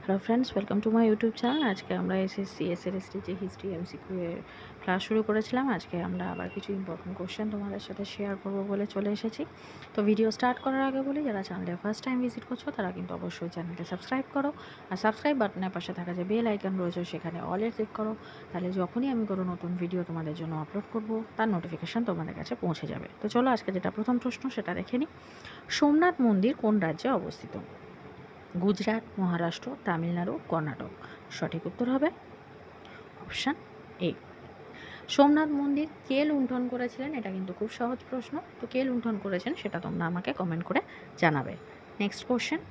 Hello friends, welcome to my YouTube channel. আজকে আমরা SSC SLST যে হিস্ট্রি এমসিকিউ এর ক্লাস শুরু করেছিলাম, আজকে আমরা আবার কিছু ইম্পর্টেন্ট কোশ্চেন তোমাদের সাথে শেয়ার করব বলে চলে এসেছি। তো ভিডিও স্টার্ট করার আগে বলি, যারা চ্যানেলে ফার্স্ট টাইম ভিজিট করছো তারা কিন্তু অবশ্যই চ্যানেলটা সাবস্ক্রাইব করো, আর সাবস্ক্রাইব বাটনের পাশে থাকা যে বেল আইকন রয়েছে সেখানে অলে ক্লিক করো, তাহলে যখনই আমি কোনো নতুন ভিডিও তোমাদের জন্য আপলোড করব তার নোটিফিকেশান তোমাদের কাছে পৌঁছে যাবে। তো চলো আজকে যেটা প্রথম প্রশ্ন সেটা দেখে নিই। সোমনাথ মন্দির কোন রাজ্যে অবস্থিত? গুজরাট, মহারাষ্ট্র, তামিলনাড়ু, কর্ণাটক। সঠিক উত্তর হবে অপশান এ। সোমনাথ মন্দির কে লুণ্ঠন করেছিলেন? এটা কিন্তু খুব সহজ প্রশ্ন। তো কে লুণ্ঠন করেছেন সেটা তোমরা আমাকে কমেন্ট করে জানাবে। নেক্সট কোশ্চেন,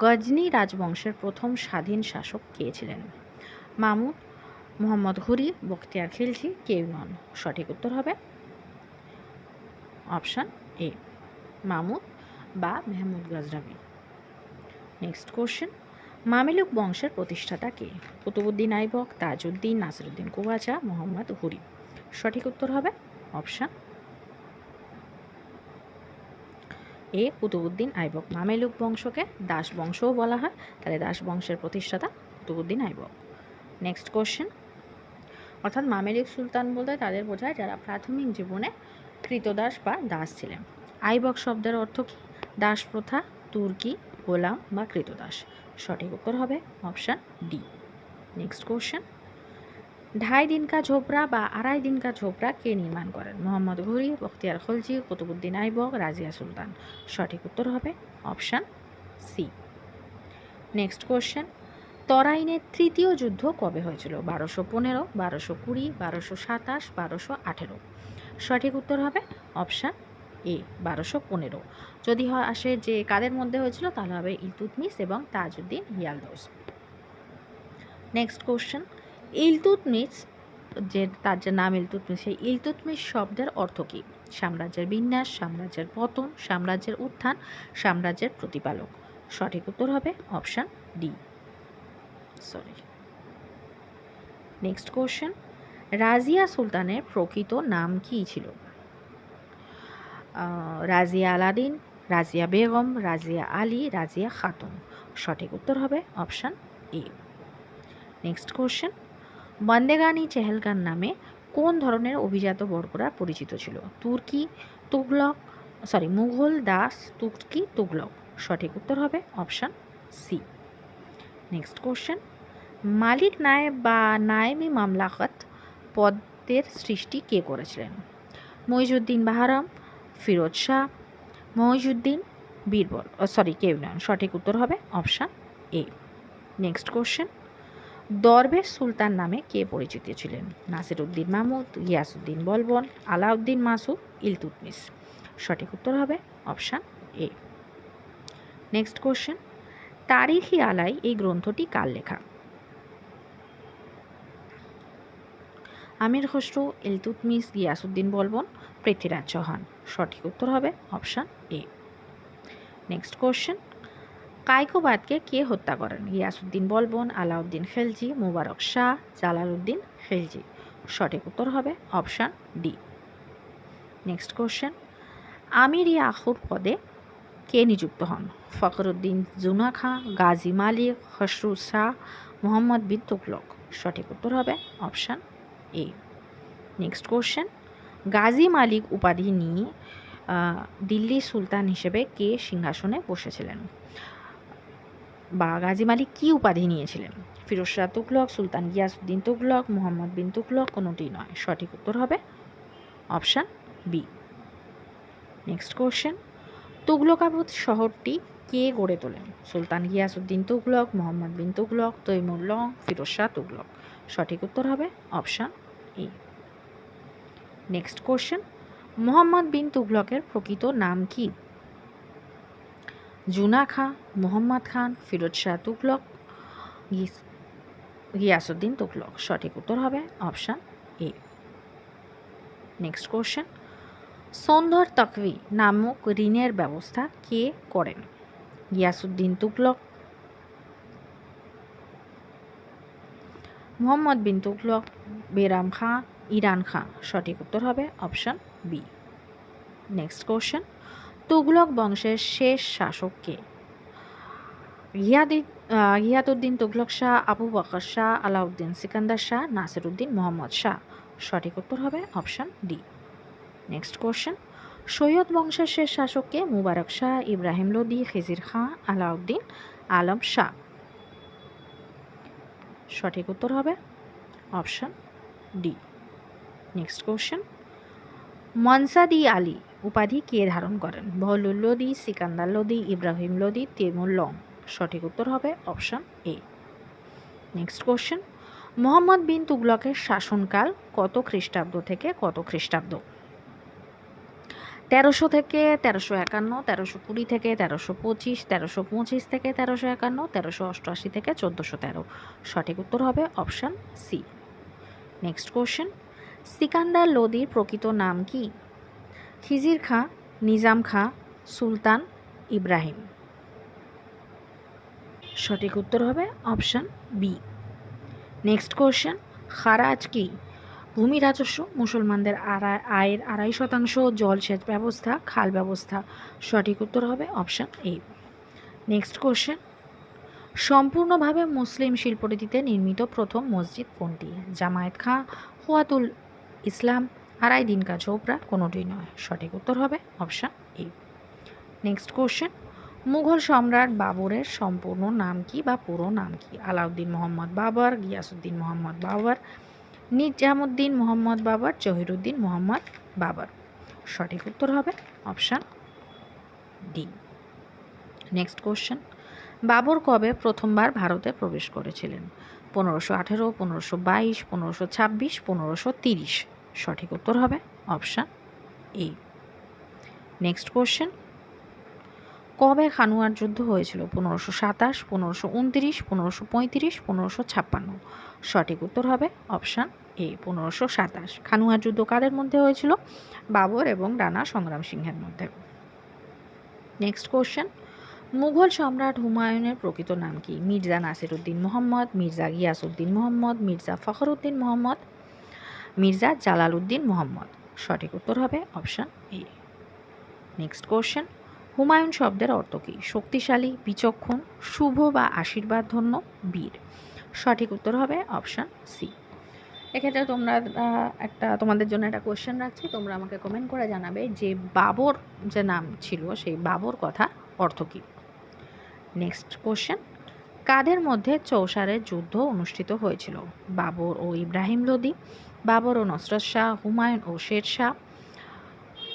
গজনি রাজবংশের প্রথম স্বাধীন শাসক কে ছিলেন? মামুদ, মোহাম্মদ ঘুরি, বখতিয়ার খিলজি, কেউ নন। সঠিক উত্তর হবে অপশান এ, মামুদ বা মেহমুদ গজনবী। নেক্সট কোশ্চেন, মামেলুক বংশের প্রতিষ্ঠাতা কে? কুতুবুদ্দিন আইবক, তাজউদ্দিন, নাসিরুদ্দিন কুবাচা, মোহাম্মদ ঘুরি। সঠিক উত্তর হবে অপশান এ, কুতুবুদ্দিন আইবক। মামেলুক বংশকে দাস বংশও বলা হয়, তাহলে দাস বংশের প্রতিষ্ঠাতা কুতুবুদ্দিন আইবক। নেক্সট কোশ্চেন, অর্থাৎ মামেলুক সুলতান বলতে তাদের বোঝায় যারা প্রাথমিক জীবনে কৃতদাস বা দাস ছিলেন। আইবক শব্দের অর্থ কি? দাস প্রথা, তুর্কি, গোলাম বা কৃতদাস। সঠিক উত্তর হবে অপশান ডি। নেক্সট কোশ্চেন, ঢাই দিন কা ঝোপড়া বা আড়াই দিন কা ঝোপড়া কে নির্মাণ করেন? মোহাম্মদ ঘুরি, বখতিয়ার খলজি, কুতুবুদ্দিন আইবক, রাজিয়া সুলতান। সঠিক উত্তর হবে অপশান সি। নেক্সট কোশ্চেন, তরাইনের তৃতীয় যুদ্ধ কবে হয়েছিল? 1215, 1220, 1227, 1218। সঠিক উত্তর হবে অপশান এ, 1215। যদি আসে যে কাদের মধ্যে হয়েছিল তাহলে হবে ইলতুৎমিশ এবং তাজউদ্দিন ইয়ালদৌস। নেক্সট কোশ্চেন, ইলতুৎমিশ তার যে নাম ইলতুৎমিশ, সেই ইলতুৎমিশ শব্দের অর্থ কী? সাম্রাজ্যের বিন্যাস, সাম্রাজ্যের পতন, সাম্রাজ্যের উত্থান, সাম্রাজ্যের প্রতিপালক। সঠিক উত্তর হবে option D. Next question, Razia সুলতানের প্রকৃত নাম কী ছিল? রাজিয়া আলাদিন, রাজিয়া বেগম, রাজিয়া আলী, রাজিয়া খাতুন। সঠিক উত্তর হবে option A. Next question, Bandagani চেহেলগান নামে কোন ধরনের অভিজাত বর্গরা পরিচিত ছিল? তুর্কি, তুগলক, মুঘল, দাস, তুর্কি, তুগলক। সঠিক উত্তর হবে অপশান সি। নেক্সট কোশ্চেন, মালিক নায়েব বা নায়েমি মামলাকত পদের সৃষ্টি কে করেছিলেন? মইজুদ্দিন বাহারাম, ফিরোজ শাহ, মইজুদ্দিন বীরবল। কেউ নন। সঠিক উত্তর হবে অপশান এ। নেক্সট কোশ্চেন, দরবেশ সুলতান নামে কে পরিচিত ছিলেন? নাসিরুদ্দিন মাহমুদ, গিয়াসুদ্দিন বলবন, আলাউদ্দিন মাসুদ, ইলতুৎমিশ। সঠিক উত্তর হবে অপশান এ। নেক্সট কোশ্চেন, তারিখি আলাই এই গ্রন্থটি কার লেখা? আমির খসরু, ইলতুৎমিশ, গিয়াসুদ্দিন বলবন, পৃথ্বীরাজ চৌহান। সঠিক উত্তর হবে অপশান এ। নেক্সট কোশ্চেন, কায়কোবাদকে কে হত্যা করেন? গিয়াসুদ্দিন বলবন, আলাউদ্দিন খিলজি, মুবারক শাহ, জালালউদ্দিন খিলজি। সঠিক উত্তর হবে অপশান ডি। নেক্সট কোশ্চেন, আমির ই আখুর পদে কে নিযুক্ত হন? ফখরুদ্দিন জুনা খাঁ, গাজী মালিক, খসরু শাহ, মোহাম্মদ বিন তুগলক। সঠিক উত্তর হবে option A. Next question, Ghazi Malik উপাধি নিয়ে দিল্লি সুলতান হিসেবে কে সিংহাসনে বসেছিলেন? বা গাজী মালিক কী উপাধি নিয়েছিলেন? ফিরোজ শাহ তুগলক, সুলতান গিয়াসউদ্দিন তুগলক, মোহাম্মদ বিন তুগলক, কোনোটি নয়। সঠিক উত্তর হবে option B. Next question, Tughlaqabad শহরটি কে গড়ে তোলেন? সুলতান গিয়াসউদ্দিন তুগলক, মোহাম্মদ বিন তুগলক, তৈমুর লং, ফিরোজ শাহ তুগলক। সঠিক উত্তর হবে option A. Next question, Muhammad bin তুগলকের প্রকৃত নাম কি? জুনা খাঁ, মোহাম্মদ খান, ফিরোজ শাহ তুগলক, গিয়াসউদ্দিন তুগলক। সঠিক উত্তর হবে অপশান এ। নেক্সট কোশ্চেন, সন্ধর তকভি নামক ঋণের ব্যবস্থা কে করেন? গিয়াসউদ্দিন তুগলক, মোহাম্মদ বিন তুগলক, বেরাম খাঁ, ইরান খাঁ। সঠিক উত্তর হবে option B. Next question, Tughlaq বংশের শেষ শাসক কে? গিয়াসউদ্দিন তুগলক শাহ, আবু বকর শাহ, আলাউদ্দিন সিকান্দার শাহ, নাসিরউদ্দিন মোহাম্মদ শাহ। সঠিক উত্তর হবে option D. Next question, Syed বংশের শেষ শাসককে? মুবারক শাহ, ইব্রাহিম লোদি, খিজির খাঁ, আলাউদ্দিন আলম শাহ। সঠিক উত্তর হবে অপশান ডি। নেক্সট কোশ্চেন, মনসাদ-ই আলী উপাধি কে ধারণ করেন? বহলুল লোদি, সিকান্দার লোদি, ইব্রাহিম লোদি, তৈমুর লং। সঠিক উত্তর হবে option A. Next question, Muhammad bin তুগলকের শাসনকাল কত খ্রিস্টাব্দ থেকে কত খ্রিস্টাব্দ? 1300 থেকে 1351, 1320 থেকে 1325, 1325 থেকে 1351, 1388 থেকে 1413। সঠিক উত্তর হবে option C. Next question, Sikandar লোদির প্রকৃত নাম কি? খিজির খাঁ, নিজাম খাঁ, সুলতান, ইব্রাহিম। সঠিক উত্তর হবে অপশান বি। নেক্সট কোশ্চেন, খারাজ কি? ভূমি রাজস্ব, মুসলমানদের আয়ের 2.5%, জলসেচ ব্যবস্থা, খাল ব্যবস্থা। সঠিক উত্তর হবে অপশান এ। নেক্সট কোশ্চেন, সম্পূর্ণভাবে মুসলিম শিল্পরীতিতে নির্মিত প্রথম মসজিদ কোনটি? জামায়াত খাঁ, হুয়াতুল ইসলাম, আড়াই দিন কা ঝোপড়া, কোনোটিই নয়। সঠিক উত্তর হবে option A. Next question, Mughal সম্রাট বাবরের সম্পূর্ণ নাম কি বা পুরো নাম কি? আলাউদ্দিন মোহাম্মদ বাবর, গিয়াসউদ্দিন মোহাম্মদ বাবর, নিজামুদ্দিন মোহাম্মদ বাবর, জহিরুদ্দিন মোহাম্মদ বাবর। সঠিক উত্তর হবে option D. Next question, Babur কবে প্রথমবার ভারতে প্রবেশ করেছিলেন? 1518, 1522, 1526, 1530। সঠিক উত্তর হবে অপশান এ। নেক্সট কোশ্চেন, কবে খানুয়ার যুদ্ধ হয়েছিল? 1527, 1529, 1535, 1556। সঠিক উত্তর হবে অপশান এ, 1527। খানুয়ার যুদ্ধ কাদের মধ্যে হয়েছিল? বাবর এবং রানা সংগ্রাম সিংহের মধ্যে। নেক্সট কোশ্চেন, মুঘল সম্রাট হুমায়ুনের প্রকৃত নাম কি? মির্জা নাসিরউদ্দিন মোহাম্মদ, মির্জা গিয়াসউদ্দিন মোহাম্মদ, মির্জা ফখরউদ্দিন মোহাম্মদ, মির্জা জালালউদ্দিন মোহাম্মদ। সঠিক উত্তর হবে option A. Next question, Humayun শব্দের অর্থ কী? শক্তিশালী, বিচক্ষণ, শুভ বা আশীর্বাদ ধন্য, বীর। সঠিক উত্তর হবে অপশান সি। এক্ষেত্রে তোমাদের জন্য একটা কোশ্চেন রাখছি, তোমরা আমাকে কমেন্ট করে জানাবে যে বাবর যে নাম ছিল সেই বাবর কথা অর্থ কী। নেক্সট কোশ্চেন, কাদের মধ্যে চৌসারের যুদ্ধ অনুষ্ঠিত হয়েছিল? বাবর ও ইব্রাহিম লোদি, বাবর ও নসরত শাহ, হুমায়ুন ও শের শাহ,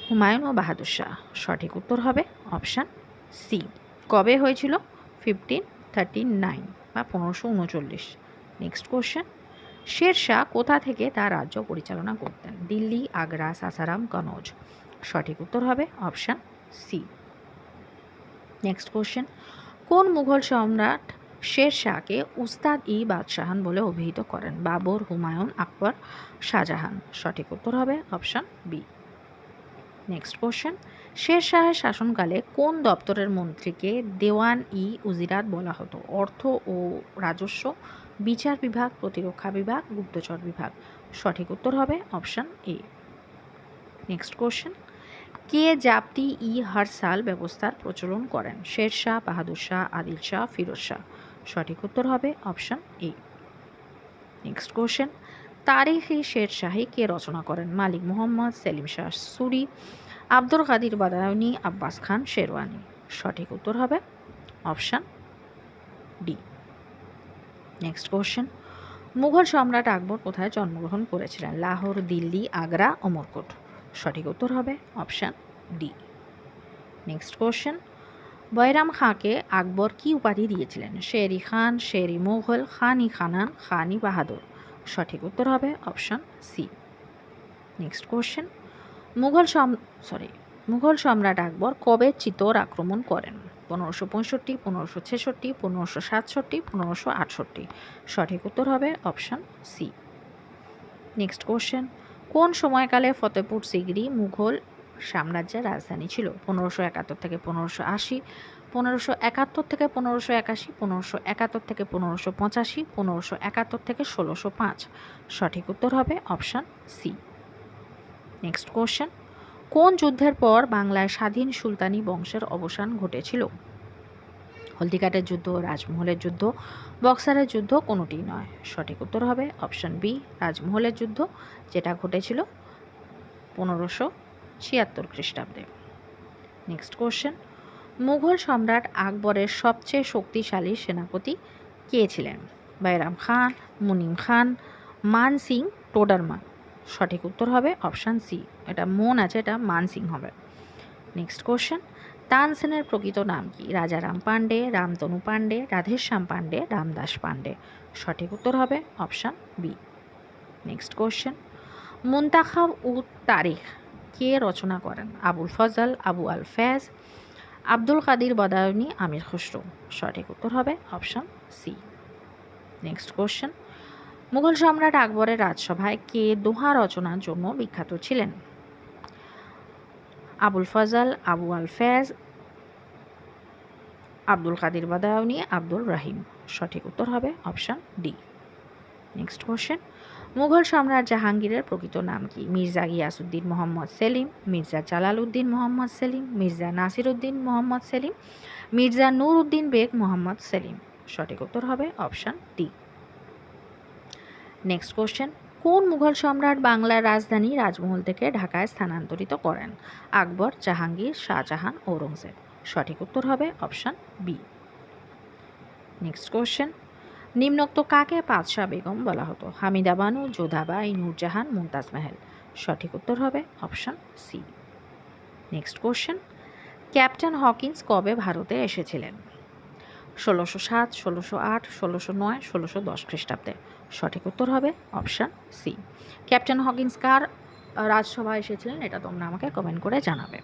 হুমায়ুন ও বাহাদুর শাহ। সঠিক উত্তর হবে অপশান সি। কবে হয়েছিল? 1539 বা 1539। নেক্সট কোশ্চেন, শের শাহ কোথা থেকে তার রাজ্য পরিচালনা করতেন? দিল্লি, আগ্রা, সাসারাম, কনৌজ। সঠিক উত্তর হবে অপশান সি। নেক্সট কোশ্চেন, কোন মুঘল সম্রাট শের শাহকে উস্তাদ-ই বাদশাহান বলে অভিহিত করেন? বাবর, হুমায়ুন, আকবর, শাহজাহান। সঠিক উত্তর হবে অপশান বি। নেক্সট কোশ্চেন, শের শাহের শাসনকালে কোন দপ্তরের মন্ত্রীকে দেওয়ান-ই উজিরাত বলা হতো? অর্থ ও রাজস্ব, বিচার বিভাগ, প্রতিরক্ষা বিভাগ, গুপ্তচর বিভাগ। সঠিক উত্তর হবে অপশান এ। নেক্সট কোশ্চেন, কে জাপ্তি-ই হর সাল ব্যবস্থার প্রচলন করেন? শের শাহ, বাহাদুর শাহ, আদিল শাহ, ফিরোজ শাহ। সঠিক উত্তর হবে অপশান এ। নেক্সট কোশ্চেন, তারিখ-ই শের শাহী কে রচনা করেন? মালিক মুহাম্মদ, সেলিম শাহ সুরি, আব্দুল কাদির বাদাউনি, আব্বাস খান শেরওয়ানি। সঠিক উত্তর হবে option D. Next question, Mughal সম্রাট আকবর কোথায় জন্মগ্রহণ করেছিলেন? লাহোর, দিল্লি, আগ্রা, অমরকোট। সঠিক উত্তর হবে অপশান ডি। নেক্সট কোশ্চেন, বয়রাম খাঁকে আকবর কি উপাধি দিয়েছিলেন? শের-ই খান, শের-ই মুঘল, খান-ই খানান, খান-ই বাহাদুর। সঠিক উত্তর হবে option C. Next question, Mughal সম্রাট আকবর কবে চিত্তোর আক্রমণ করেন? 1565, 1566, 1567, 1568। সঠিক উত্তর হবে অপশান সি। নেক্সট কোশ্চেন, কোন সময়কালে ফতেপুর সিকরি মুঘল সাম্রাজ্যের রাজধানী ছিল? 1571 থেকে 1580, 1571 থেকে 1581, 1571 থেকে 1585, 1571 থেকে 1605। সঠিক উত্তর হবে অপশান সি। নেক্সট কোশ্চেন, কোন যুদ্ধের পর বাংলায় স্বাধীন সুলতানি বংশের অবসান ঘটেছিল? হলদিঘাটের যুদ্ধ, রাজমহলের যুদ্ধ, বক্সারের যুদ্ধ কোনোটিই নয়। সঠিক উত্তর হবে অপশান বি, রাজমহলের যুদ্ধ, যেটা ঘটেছিল 1576 খ্রিস্টাব্দে। নেক্সট কোশ্চেন, মুঘল সম্রাট আকবরের সবচেয়ে শক্তিশালী সেনাপতি কে ছিলেন? বাইরাম খান, মুনিম খান, মান সিং, টোডারমান। সঠিক উত্তর হবে অপশান সি, এটা মন আছে, এটা মান সিং হবে। নেক্সট কোশ্চেন, তানসেনের প্রকৃত নাম কি? রাজারাম পাণ্ডে, রামতনু পাণ্ডে, রাধেশ্যাম পাণ্ডে, রামদাস পাণ্ডে। সঠিক উত্তর হবে option B. Next question, Muntakhab ut Tawarikh কে রচনা করেন? আবুল ফজল, আবু আল ফেজ, আব্দুল কাদির বদায়ুনি, আমির খুসরো। সঠিক উত্তর হবে option C. Next question, Mughal সম্রাট আকবরের রাজসভায় কে দোহা রচনার জন্য বিখ্যাত ছিলেন? আবুল ফজল, আবু আল ফেজ, আব্দুল কাদির বদায়ুনি, আব্দুল রাহিম। সঠিক উত্তর হবে option D. Next question, Mughal সম্রাট জাহাঙ্গীরের প্রকৃত নাম কি? মির্জা গিয়াসউদ্দিন মোহাম্মদ সেলিম, মির্জা জালাল উদ্দিন মোহাম্মদ সেলিম, মির্জা নাসির উদ্দিন মোহাম্মদ সেলিম, মির্জা নূর উদ্দিন বেগ মোহাম্মদ সেলিম। সঠিক উত্তর হবে অপশান ডি। নেক্সট কোশ্চেন, কোন মুঘল সম্রাট বাংলার রাজধানী রাজমহল থেকে ঢাকায় স্থানান্তরিত করেন? আকবর, জাহাঙ্গীর, শাহজাহান, ঔরঙ্গজেব। সঠিক উত্তর হবে অপশান বি। নেক্সট কোশ্চেন, নিম্নোক্ত কাকে পাতশাহ বেগম বলা হতো? হামিদা বানু, যোধাবাই, নূরজাহান, মুমতাজ মেহেল। সঠিক উত্তর হবে option C. Next question, captain Hawkins কবে ভারতে এসেছিলেন? 1607, 1608, 1609, 1610 খ্রিস্টাব্দে। সঠিক উত্তর হবে অপশান সি। ক্যাপ্টেন হকিন্স কার রাজসভায় এসেছিলেন এটা তোমরা আমাকে কমেন্ট করে জানাবে।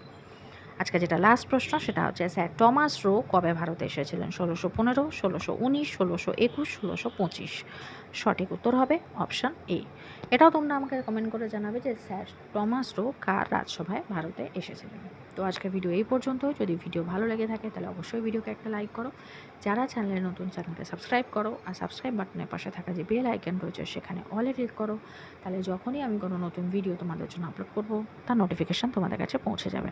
আজকে যেটা লাস্ট প্রশ্ন সেটা হচ্ছে, স্যার টমাস রো কবে ভারতে এসেছিলেন? 1615, 1619, 1621, 1625। সঠিক উত্তর হবে অপশান এ। এটাও তোমরা আমাকে কমেন্ট করে জানাবে যে স্যার টমাস রো কার রাজসভায় ভারতে এসেছিলেন। তো আজকে ভিডিও এই পর্যন্ত। যদি ভিডিও ভালো লেগে থাকে তাহলে অবশ্যই ভিডিওকে একটা লাইক করো। যারা চ্যানেলে নতুন, চ্যানেলকে সাবস্ক্রাইব করো, আর সাবস্ক্রাইব বাটনের পাশে থাকা যে বেল আইকন রয়েছে সেখানে অলে ক্লিক করো। তাহলে যখনই আমি কোনো নতুন ভিডিও তোমাদের জন্য আপলোড করব তার নোটিফিকেশান তোমাদের কাছে পৌঁছে যাবে।